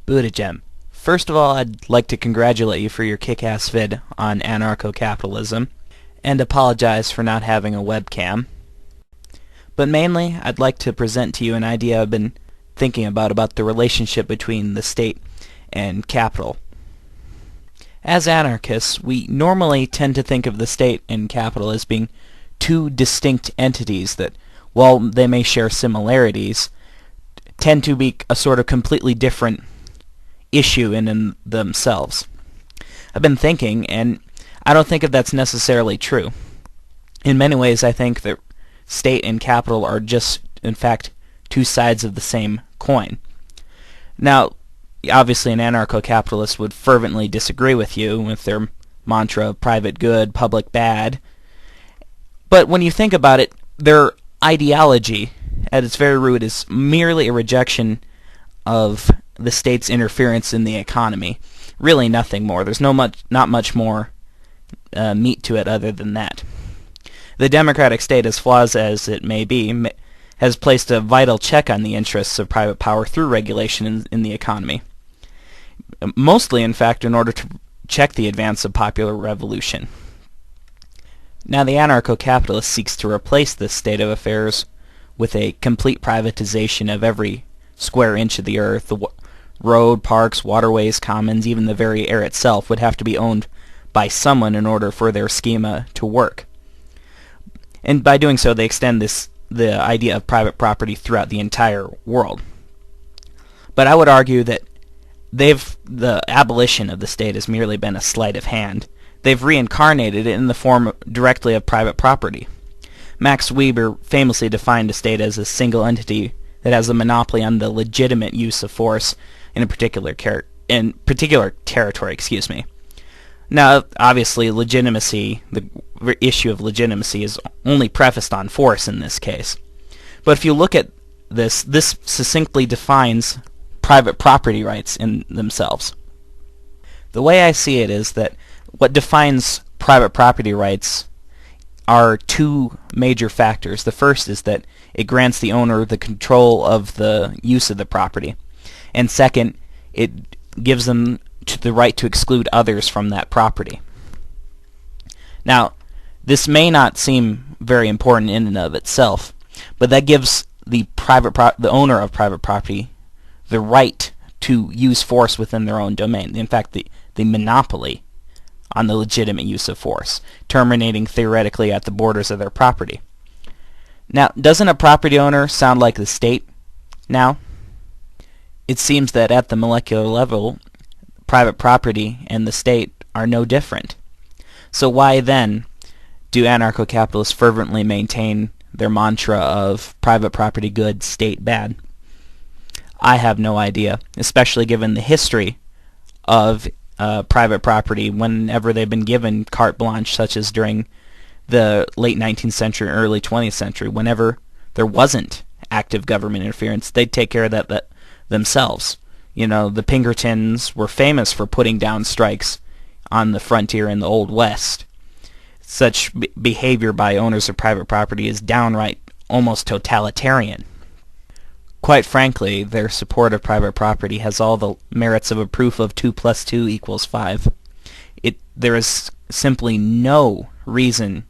Buddha First of all, I'd like to congratulate you for your kick-ass vid on anarcho-capitalism, and apologize for not having a webcam. But mainly, I'd like to present to you an idea I've been thinking about the relationship between the state and capital. As anarchists, we normally tend to think of the state and capital as being two distinct entities that, while they may share similarities, tend to be a sort of completely different issue in themselves. I've been thinking, and I don't think that's necessarily true. In many ways, I think that state and capital are just, in fact, two sides of the same coin. Now, obviously an anarcho-capitalist would fervently disagree with you with their mantra of private good, public bad. But when you think about it, their ideology, at its very root, is merely a rejection of the state's interference in the economy. Really nothing more. There's not much more meat to it other than that. The democratic state, as flawed as it may be, has placed a vital check on the interests of private power through regulation in the economy. Mostly, in fact, in order to check the advance of popular revolution. Now, the anarcho-capitalist seeks to replace this state of affairs with a complete privatization of every square inch of the earth. The road, parks, waterways, commons, even the very air itself would have to be owned by someone in order for their schema to work. And by doing so, they extend the idea of private property throughout the entire world. But I would argue that the abolition of the state has merely been a sleight of hand. They've reincarnated it in the form directly of private property. Max Weber famously defined a state as a single entity that has a monopoly on the legitimate use of force in a particular territory. Now, obviously, legitimacy, the issue of legitimacy, is only prefaced on force in this case. But if you look at this succinctly defines private property rights in themselves. The way I see it is that what defines private property rights are two major factors. The first is that it grants the owner the control of the use of the property. And second, it gives them the right to exclude others from that property. Now, this may not seem very important in and of itself, but that gives the owner of private property the right to use force within their own domain. In fact, the monopoly on the legitimate use of force, terminating theoretically at the borders of their property. Now, doesn't a property owner sound like the state now? It seems that at the molecular level, private property and the state are no different. So why then do anarcho-capitalists fervently maintain their mantra of private property good, state bad? I have no idea, especially given the history of private property whenever they've been given carte blanche, such as during the late 19th century, early 20th century. Whenever there wasn't active government interference, they'd take care of that themselves. You know, the Pinkertons were famous for putting down strikes on the frontier in the Old West. Such behavior by owners of private property is downright almost totalitarian. Quite frankly, their support of private property has all the merits of a proof of 2 + 2 = 5. There is simply no reason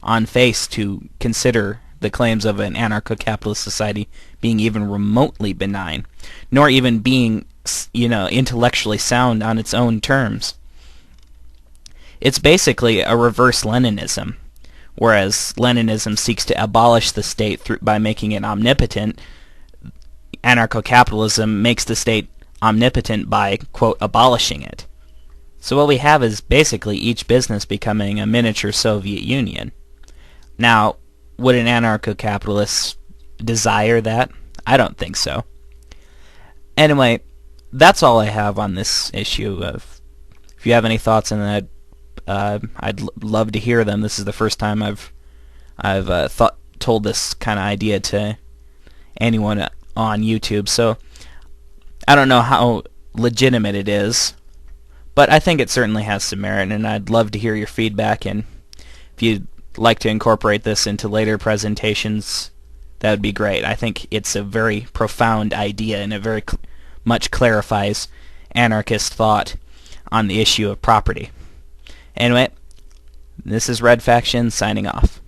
on face to consider the claims of an anarcho-capitalist society being even remotely benign, nor even being, intellectually sound on its own terms. It's basically a reverse Leninism, whereas Leninism seeks to abolish the state by making it omnipotent. Anarcho-capitalism makes the state omnipotent by, quote, abolishing it. So what we have is basically each business becoming a miniature Soviet Union. Now, would an anarcho-capitalist desire that? I don't think so. Anyway, that's all I have on this issue. If you have any thoughts on that, I'd love to hear them. This is the first time I've told this kind of idea to anyone on YouTube, so I don't know how legitimate it is, but I think it certainly has some merit, and I'd love to hear your feedback. And if you'd like to incorporate this into later presentations, that would be great. I think it's a very profound idea and a very much clarifies anarchist thought on the issue of property. Anyway, this is Red Faction signing off.